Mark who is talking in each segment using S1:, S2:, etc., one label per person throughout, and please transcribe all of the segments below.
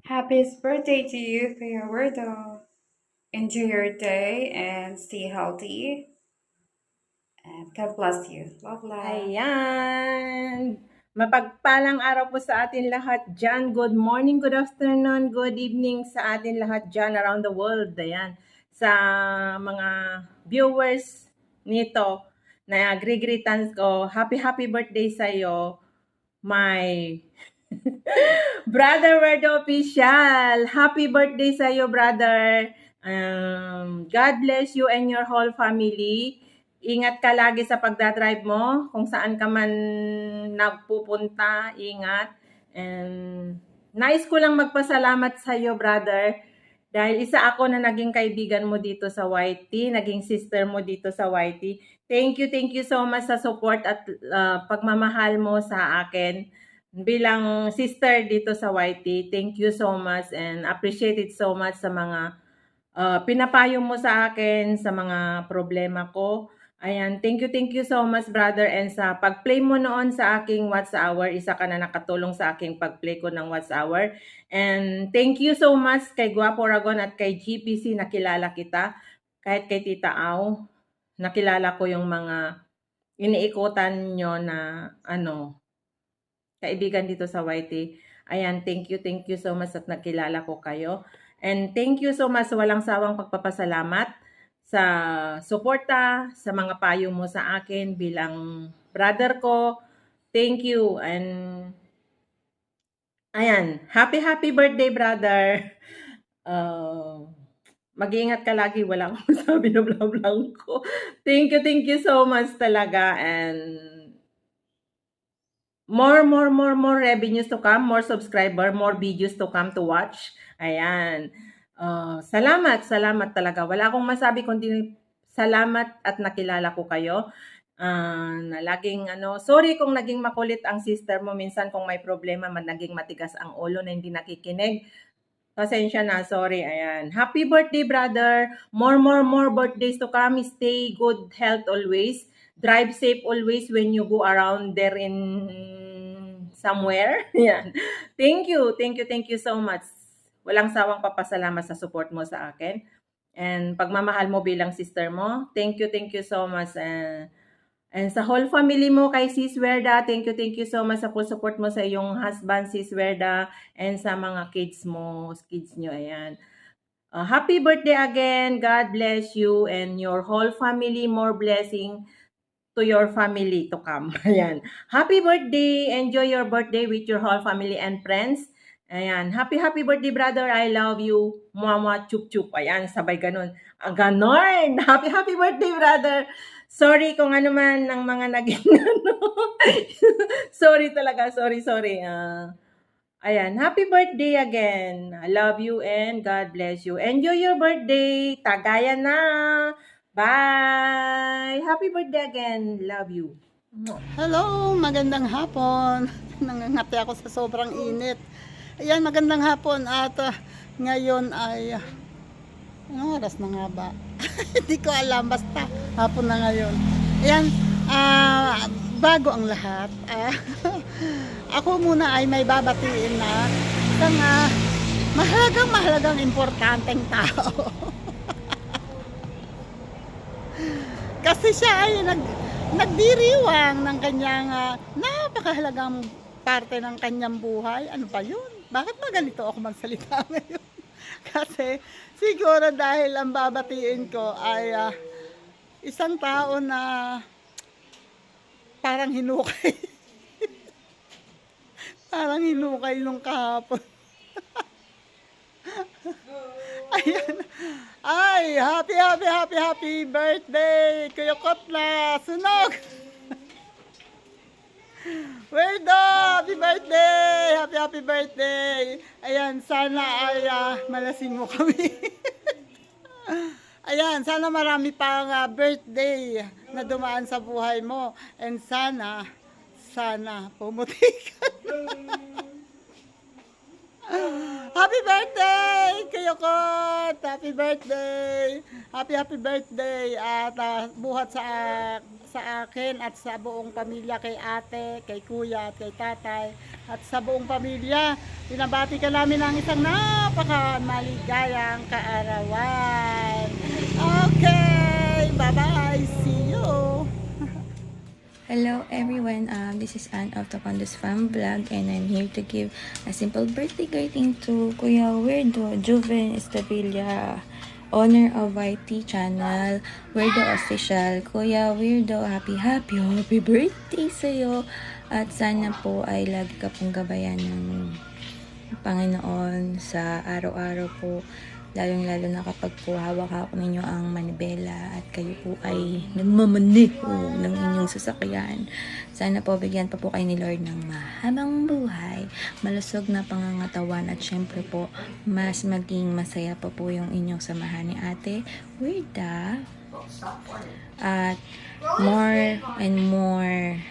S1: Happy birthday to you, Kuya Werdo. Enjoy your day and stay healthy. And God bless you. Love, love.
S2: Ayan! Mapagpalang araw po sa atin lahat dyan. Good morning, good afternoon, good evening sa atin lahat dyan around the world. Ayan. Sa mga viewers nito na agree-greetans ko, happy birthday sa'yo, my Brother Werdo Official. Happy birthday sa'yo, brother. God bless you and your whole family. Ingat ka lagi sa pagdadrive mo. Kung saan ka man nagpupunta, ingat. And nais ko lang magpasalamat sa iyo, brother. Dahil isa ako na naging kaibigan mo dito sa YT, naging sister mo dito sa YT. Thank you so much sa support at pagmamahal mo sa akin bilang sister dito sa YT. Thank you so much and appreciate it so much sa mga pinapayo mo sa akin, sa mga problema ko. Ayan, thank you so much, brother. And sa pag-play mo noon sa aking Watch Hour, isa ka na nakatulong sa aking pag-play ko ng Watch Hour. And thank you so much kay Guapo Ragon at kay GPC, nakilala kita. Kahit kay Tita Au, nakilala ko yung mga iniikutan nyo na kaibigan dito sa YT. Ayan, thank you so much at nakilala ko kayo. And thank you so much sa walang sawang pagpapasalamat sa suporta, sa mga payo mo sa akin bilang brother ko. Thank you. And ayan, happy birthday, brother. Mag-iingat ka lagi, wala akong masabi na blang ko. Thank you so much talaga. And more revenues to come, more subscriber, more videos to come to watch. Ayan. Salamat talaga. Wala akong masabi kundi salamat at nakilala ko kayo. Na laging sorry kung naging makulit ang sister mo minsan kung may problema man naging matigas ang ulo na hindi nakikinig. Pasensya na, sorry. Ayan. Happy birthday, brother. More birthdays to come. Stay good health always. Drive safe always when you go around there in somewhere. Yan. Thank you so much. Walang sawang papasalamat sa support mo sa akin. And pagmamahal mo bilang sister mo. Thank you so much. And sa whole family mo kay Sis Werda, thank you so much sa full support mo sa iyong husband, Sis Werda, and sa mga kids mo, kids nyo, ayan. Happy birthday again. God bless you and your whole family. More blessing to your family to come. Ayan. Happy birthday. Enjoy your birthday with your whole family and friends. Ayan. Happy birthday, brother. I love you. Mama, chup chup. Ayan, sabay ganun. Ganon. Happy birthday, brother. Sorry kung ano man ang mga naging sorry talaga. Sorry. Ayan. Happy birthday again. I love you and God bless you. Enjoy your birthday. Tagayan na. Bye! Happy birthday again. Love you.
S3: Hello, magandang hapon. Nangangati ako sa sobrang init. Ayan, magandang hapon at ngayon ay anong oras na nga ba? Hindi ko alam, basta hapon na ngayon. Ayan, bago ang lahat, ako muna ay may babatiin na isang mahalagang importanteng tao. Kasi siya ay nagdiriwang ng kanyang napakahalagang parte ng kanyang buhay. Ano ba yun? Bakit ba ganito ako magsalita ngayon? Kasi siguro dahil ang babatiin ko ay isang tao na parang hinukay. Parang hinukay nung kahapon. Ayan. Ay, happy birthday, Kuya Kotla. Sunog! Werdo, happy birthday. Ayan, sana ay malasing mo kami. Ayan, sana marami pang birthday na dumaan sa buhay mo. And sana pumuti ka. Happy birthday! Kayokot! Happy birthday! Happy birthday! At buhat sa akin at sa buong pamilya, kay ate, kay kuya, at kay tatay, at sa buong pamilya. Binabati ka namin ng isang napakamaligayang kaarawan. Okay! Bye-bye! See you!
S4: Hello everyone, this is Anne of the Pandas Farm Vlog and I'm here to give a simple birthday greeting to Kuya Weirdo Juven Estevilla, owner of YT channel, Weirdo Official. Kuya Weirdo, happy birthday sa'yo at sana po ay lagi ka pong gabayan ng Panginoon sa araw-araw po, lalong-lalo na kapag po hawak ako ninyo ang manibela at kayo po ay nagmamaneho ng inyong sasakyan. Sana po bigyan pa po kayo ni Lord ng mahabang buhay, malusog na pangangatawan at syempre po mas maging masaya pa po yung inyong samahan ni Ate Weirda. At more and more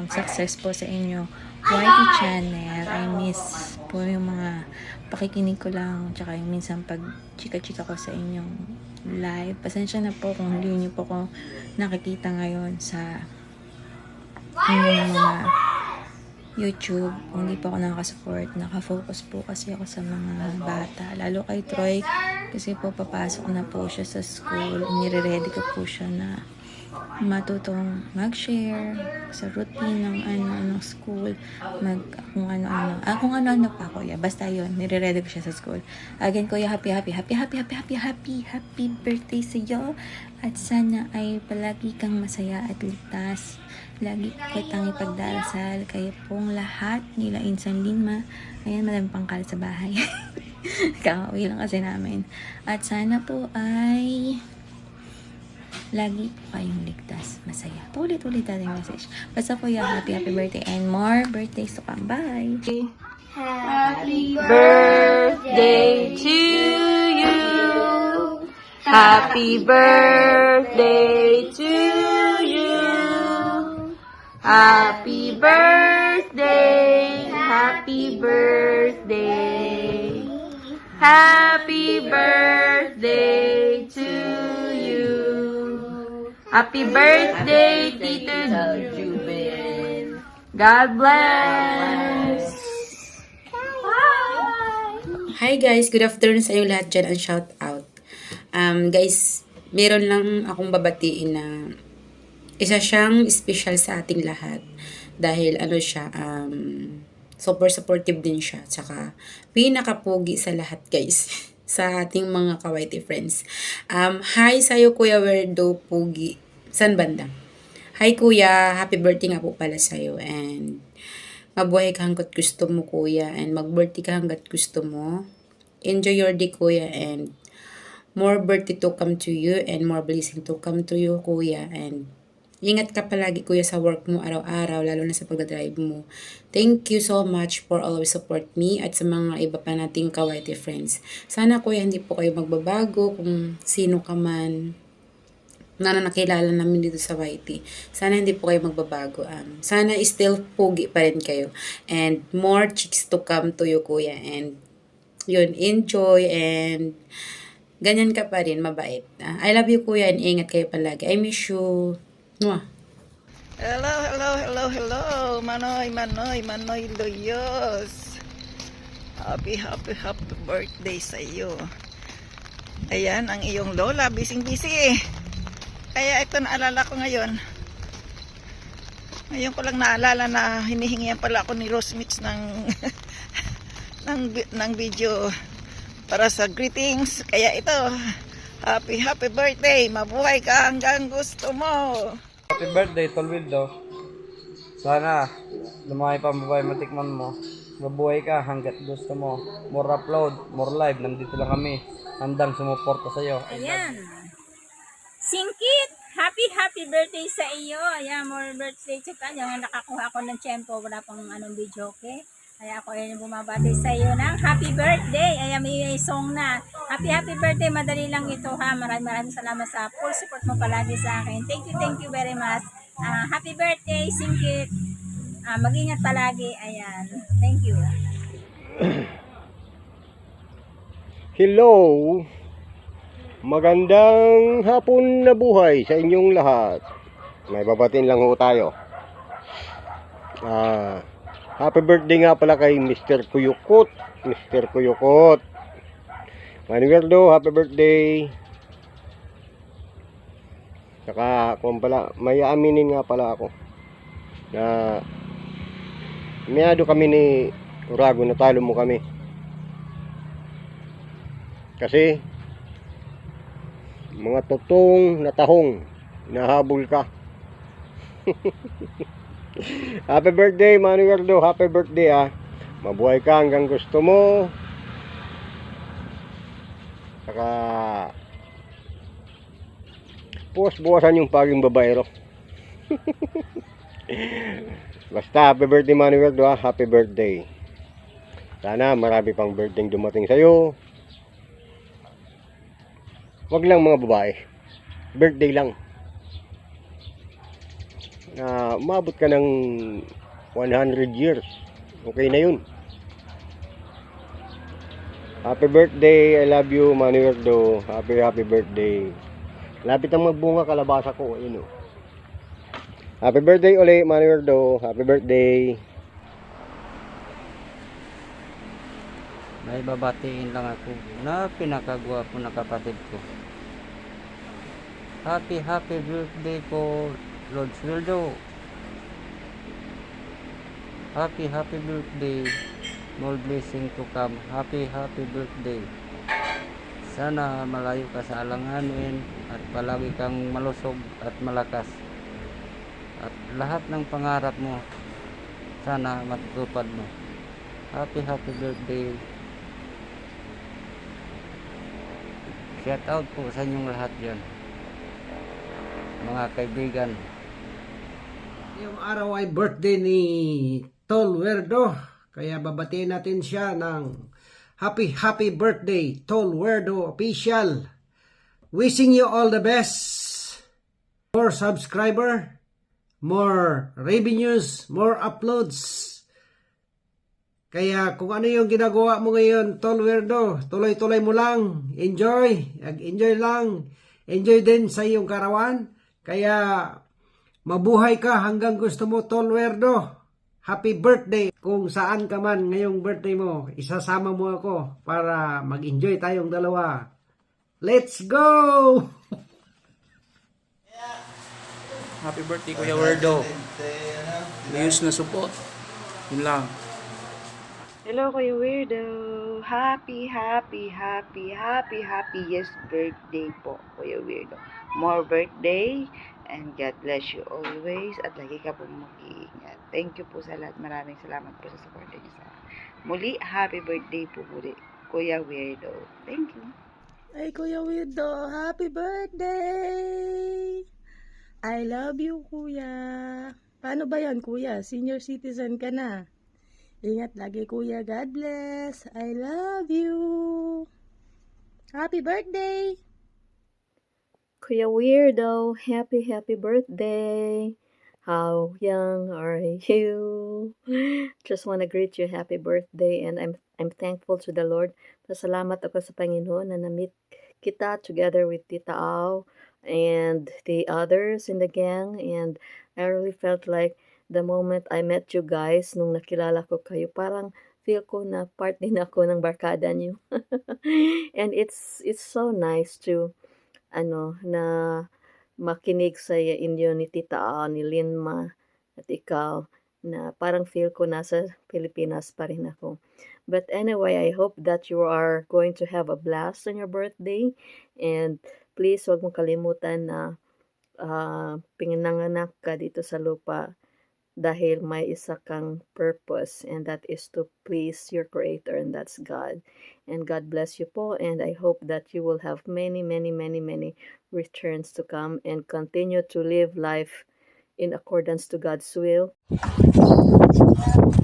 S4: success po sa inyo YT channel. I miss po yung mga pakikinig ko lang, tsaka yung minsan pag chika-chika ko sa inyong live. Pasensya na po kung hindi niyo po ko nakikita ngayon sa inyong mga YouTube. Kung hindi po ako nakaka-support, nakafocus po kasi ako sa mga bata. Lalo kay Troy, kasi po papasok na po siya sa school. Nire-ready ko po siya na matutong mag-share sa routine ng ng school, kung ano-ano pa kuya, basta yun, nire-ready ko siya sa school. Again kuya, happy birthday sa iyo at sana ay palagi kang masaya at ligtas. Lagi kitang ipagdarasal kayo pong lahat nila Insan Linma. Ayan, madami pang kalat sa bahay. Kakauwi lang kasi namin. At sana po ay lagi po kayong ligtas, masaya. Ulit-ulit natin message. Basta po yung happy birthday and more birthdays to come. Bye!
S1: Happy
S4: Birthday to you! Happy birthday to you! Happy birthday! Happy birthday! Happy birthday to you! Happy birthday, Tito Juven. God bless.
S5: Hi guys, good afternoon sa inyo lahat dyan and shout out. Guys, meron lang akong babatiin na isa siyang special sa ating lahat. Dahil ano siya, super supportive din siya. Tsaka pinakapugi sa lahat guys. Sa ating mga kawaiti friends. Hi sa'yo Kuya Weirdo Pugi. San banda? Hi Kuya, happy birthday nga po pala sa'yo. And mabuhay ka hanggat gusto mo Kuya. And mag-birthday ka hanggat gusto mo. Enjoy your day Kuya. And more birthday to come to you. And more blessing to come to you Kuya. And ingat ka palagi Kuya sa work mo araw-araw, lalo na sa pagdadrive mo. Thank you so much for always support me at sa mga iba pa nating kawaiti friends. Sana Kuya hindi po kayo magbabago kung sino ka man na nakilala namin dito sa YT. Sana hindi po kayo magbabago. Sana still pogi pa rin kayo. And more chicks to come to you Kuya. And yun, enjoy and ganyan ka pa rin, mabait. I love you Kuya and ingat kayo palagi. I miss you. Mwah.
S6: Hello, Manoy Loyos. Happy birthday sa iyo. Ayan, ang iyong lola, busy. Kaya ito naalala ko ngayon. Ngayon ko lang naalala na hinihingihan pala ako ni Rosemix ng, ng video para sa greetings. Kaya ito, happy birthday. Mabuhay ka hanggang gusto mo.
S7: Happy birthday, Tolwido. Sana lumaki pa mabuhay matikman mo. Mabuhay ka hanggat gusto mo. More upload, more live. Nandito lang kami. Handang sumuporta sa iyo.
S8: Ayan. Singkit! Happy birthday sa iyo. Ayan, more birthday to ka. Yung nakakuha ko ng tiyempo. Wala pang video, okay? Kaya ako ay bumabati sa iyo ng happy birthday. Ayan, may song na. Happy birthday. Madali lang ito ha. Maraming salamat sa full support mo palagi sa akin. Thank you very much. Happy birthday, Singkit. Mag-ingat palagi. Ayan. Thank you.
S9: Hello! Magandang hapon na buhay sa inyong lahat. May babatiin lang ho tayo. Happy birthday nga pala kay Mr. Kuyukot. Mr. Kuyukot. Maniwerdo, happy birthday. Saka kung pala, may aminin nga pala ako na miyado kami ni Urago, natalo mo kami. Kasi mga totoong na tahong nahabol ka. Happy birthday, Manueldo. Happy birthday, ah. Mabuhay ka hanggang gusto mo. Saka buwasan yung paging babaero. Basta happy birthday, Manueldo, ah. Happy birthday. Sana marami pang birthday dumating sa'yo. Wag lang mga babae. Birthday lang. Umabot ka ng 100 years. Okay na yun. Happy birthday. I love you, Manueldo. Happy birthday. Lapit ang magbunga kalabasa ko. Ayun, oh. Happy birthday ulit, Manueldo. Happy birthday.
S7: May babatiin lang ako na pinakagwapo na kapatid ko. Happy birthday po, Lord Swildo. Happy birthday. More blessing to come. Happy birthday. Sana malayo ka sa alanganin at palagi kang malusog at malakas. At lahat ng pangarap mo, sana matutupad mo. Happy birthday. Shout out po sa inyong lahat dyan, mga kaibigan.
S10: Yung araw ay birthday ni Tol Werdo, kaya babatiin natin siya ng happy birthday, Tol Werdo Official. Wishing you all the best. More subscriber, more revenues, more uploads. Kaya kung ano yung ginagawa mo ngayon, Tol Werdo, tuloy-tuloy mo lang. Enjoy lang. Enjoy din sa iyong karawan. Kaya mabuhay ka hanggang gusto mo, Tol Werdo. Happy birthday. Kung saan ka man ngayong birthday mo, isasama mo ako para mag-enjoy tayong dalawa. Let's go!
S11: Happy birthday, Kuya Werdo. Mayos na support. Yun lang.
S12: Hello, Kuya Weirdo. Happy yes birthday po, Kuya Weirdo. More birthday and God bless you always at lagi ka pong mag-iingat. Thank you po sa lahat. Maraming salamat po sa support niyo sa muli. Happy birthday po muli, Kuya Weirdo. Thank you.
S4: Ay, Kuya Weirdo, happy birthday! I love you, Kuya. Paano ba yan, Kuya? Senior citizen ka na. Ingat lagi, Kuya. God bless. I love you. Happy birthday!
S13: Kuya Weirdo, happy birthday. How young are you? Just want to greet you happy birthday, and I'm thankful to the Lord. Pasalamat ako sa Panginoon na na-meet kita together with Tita Au and the others in the gang, and I really felt like the moment I met you guys, nung nakilala ko kayo, parang feel ko na part din ako ng barkada niyo. And it's so nice to na makinig sa inyo ni Tita A, ni Linma at ikaw, na parang feel ko nasa Pilipinas pa rin ako. But anyway, I hope that you are going to have a blast on your birthday, and please wag mong kalimutan na pinanganak ka dito sa lupa dahil may isa kang purpose, and that is to please your Creator, and that's God. And God bless you po, and I hope that you will have many returns to come and continue to live life in accordance to God's will.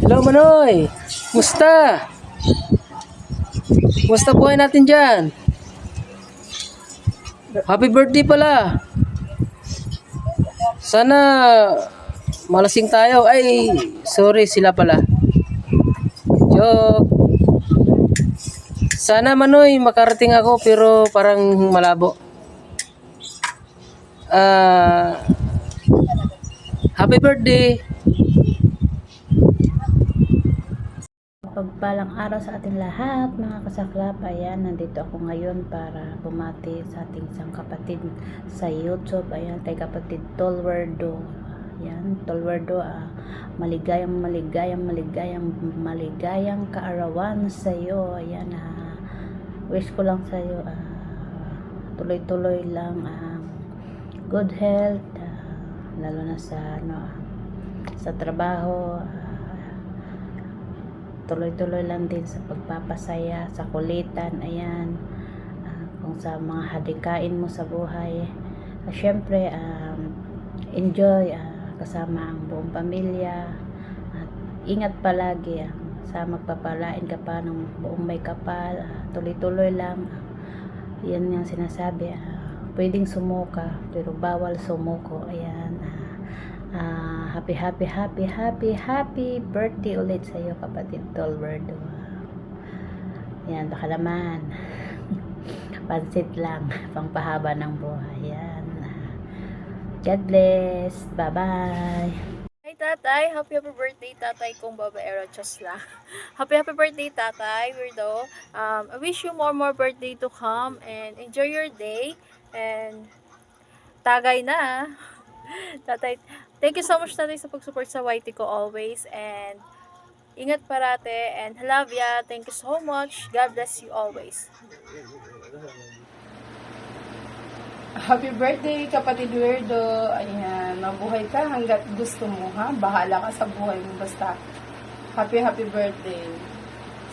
S14: Hello, Manoy! Musta? Musta buhay natin dyan? Happy birthday pala! Sana malasing tayo. Ay, sorry, sila pala. Joke. Sana Manoy, makarating ako pero parang malabo. Happy birthday!
S15: Pagpalang araw sa ating lahat, mga kasaklap. Ayan, nandito ako ngayon para bumati sa ating isang kapatid sa YouTube. Ayan, kay kapatid Tolwerdo. Ayan, Tolwerdo, maligayang kaarawan sa iyo. Ayan, wish ko lang sa iyo, tuloy-tuloy lang, good health, lalo na sa, sa trabaho, tuloy-tuloy lang din sa pagpapasaya, sa kulitan, ayan, kung sa mga hadikain mo sa buhay. Syempre, enjoy, kasama ang buong pamilya, at ingat palagi, sa magpapalain ka pa ng buong may kapal, tuloy-tuloy lang, yan yung sinasabi, pwedeng sumuka, pero bawal sumuko, ayan. Happy birthday ulit sa iyo, kapatid Tolwerdo. Yan, baka naman pansit lang, pangpahaba ng buhay. Yan. God bless. Bye-bye.
S4: Hi tatay, happy birthday tatay kong babaero Chosla. Happy birthday tatay, weirdo. I wish you more birthday to come and enjoy your day and tagay na. Tatay, thank you so much tatay sa pag-support sa YT ko always, and ingat parate and love ya. Thank you so much. God bless you always.
S1: Happy birthday, kapatid Weirdo. Ayan, mabuhay ka hanggat gusto mo, ha? Bahala ka sa buhay mo, basta happy birthday.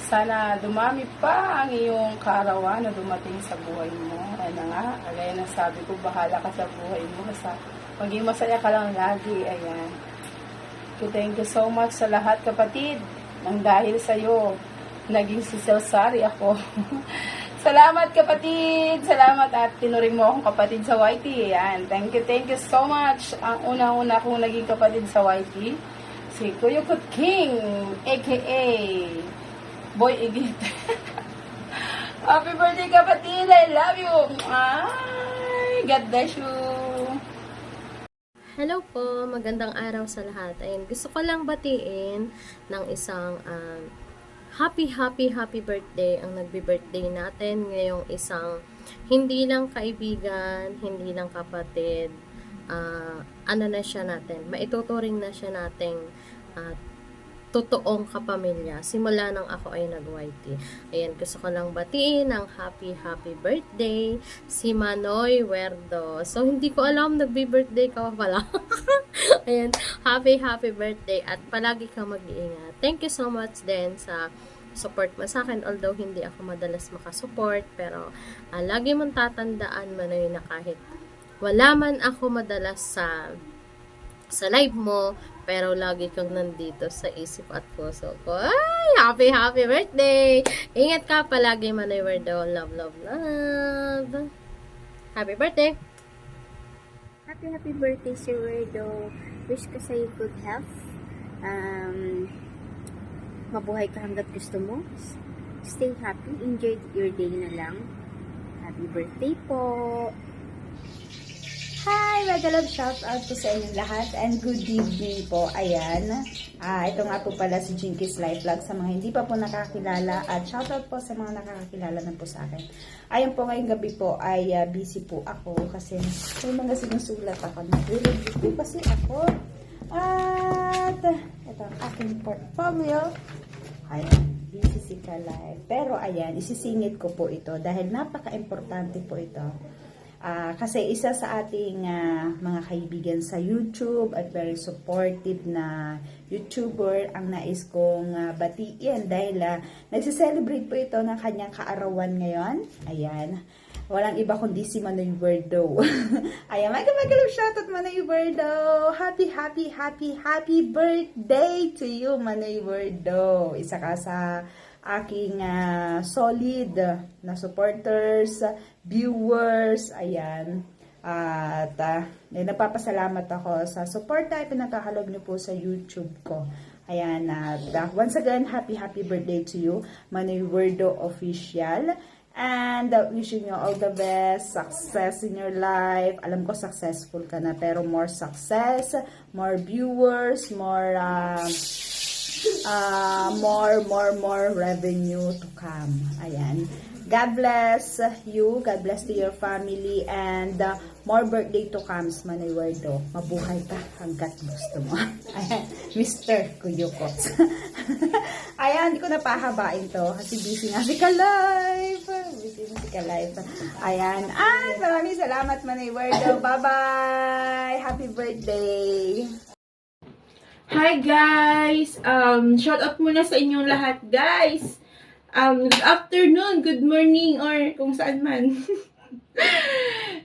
S1: Sana dumami pa ang iyong kaarawan na dumating sa buhay mo. Ayan nga, kagaya ng sabi ko, bahala ka sa buhay mo, basta maging masaya ka lang lagi. Ayan. So, thank you so much sa lahat, kapatid. Nang dahil sa'yo, naging si Celsari ako. Salamat, kapatid. Salamat at tinuring mo akong kapatid sa YT. Ayan. Thank you so much. Ang unang-una kong naging kapatid sa YT, si Kuyukut King, aka Boy Igit. Happy birthday, kapatid. I love you. Ay, God bless you.
S13: Hello po, magandang araw sa lahat. Ayun, gusto ko lang batiin ng isang happy birthday ang nagbi-birthday natin ngayong isang hindi lang kaibigan, hindi lang kapatid, ano na siya natin, maituturing na siya nating totoong kapamilya. Simula nang ako ay nag-YT. Ayan, gusto ko lang batiin ng happy birthday si Manoy Werdo. So, hindi ko alam, nagbi-birthday ka pala. Ayan, happy birthday at palagi kang mag-iingat. Thank you so much din sa support mo sa akin, although hindi ako madalas makasupport, pero lagi mong tatandaan, Manoy, na kahit wala man ako madalas sa live mo, pero lagi kang nandito sa isip at puso ko. Ay, happy birthday! Ingat ka palagi, Manoy Werdo. Love. Happy birthday!
S8: Happy birthday, Sir Werdo. Wish ko sa'yo good health. Mabuhay ka hanggat gusto mo. Stay happy. Enjoy your day na lang. Happy birthday po!
S1: Hi! Mega love shout out po sa inyong lahat and good evening po. Ayan. Ito nga po pala si Jinkies Life Vlog sa mga hindi pa po nakakilala at shout out po sa mga nakakakilala na po sa akin. Ayan po, ngayong gabi po ay busy po ako kasi may mga sinusulat ako. Nag-review po kasi ako. At ito ang aking portfolio. Ayan. Busy si Ka-Life. Pero ayan, isisingit ko po ito dahil napaka-importante po ito. Kasi isa sa ating mga kaibigan sa YouTube at very supportive na YouTuber ang nais kong batiin dahil nagsiselebrate po ito ng kanyang kaarawan ngayon. Ayan. Walang iba kundi si Manoy Werdo. Ayan, mag-love shoutout Manoy Werdo. Happy birthday to you, Manoy Werdo. Isa ka sa aking solid na supporters, viewers, ayan. At nagpapasalamat ako sa suporta ay pinakahalog niyo po sa YouTube ko. Ayan, once again, happy birthday to you, Manoy Werdo Official. And wishing you all the best, success in your life. Alam ko successful ka na, pero more success, more viewers, more revenue to come. Ayan. God bless you, God bless to your family, and more birthday to comes, Manoy Werdo. Mabuhay ka hanggat gusto mo. Ayan, Mr. Kuyukot. Ayan, hindi ko na pahabain to kasi busy nga si Ka-Live. Ayan, maraming salamat, Manoy Werdo. Bye-bye! Happy birthday!
S16: Hi guys! Shout out muna sa inyong lahat, guys! Good afternoon, good morning, or kung saan man.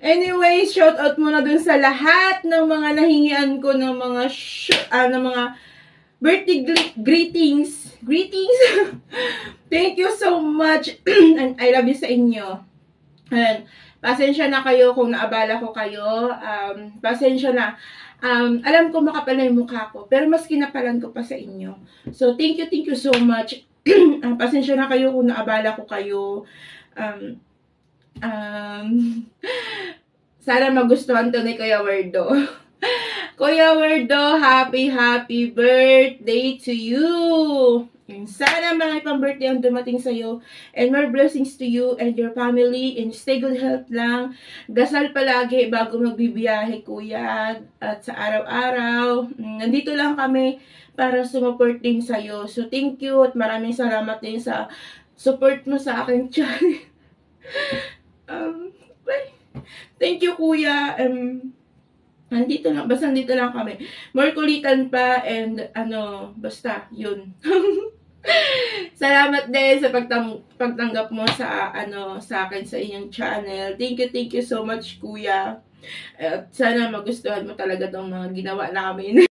S16: Anyway, shout out muna dun sa lahat ng mga nahingian ko ng mga birthday greetings. Thank you so much. And I love you sa inyo. And pasensya na kayo kung naabala ko kayo. Pasensya na. Alam ko makapal na yung mukha ko, pero mas kinapalan ko pa sa inyo. So, thank you so much. Pasensya na kayo kung naabala ko kayo. Sana magustuhan to ni Kuya Werdo. Kuya Werdo, happy birthday to you! Sana mga pang-birthday ang dumating sa'yo, and more blessings to you and your family, and stay good health lang. Dasal palagi bago magbibiyahe, kuya, at sa araw-araw. Nandito lang kami para sumuport din sa'yo. So, thank you at maraming salamat din sa support mo sa aking channel. Thank you, kuya. Basta nandito lang kami. More kulitan pa and basta, yun. Salamat din sa pagtanggap mo sa akin sa inyong channel. Thank you so much, kuya. At sana magustuhan mo talaga tong mga ginawa namin.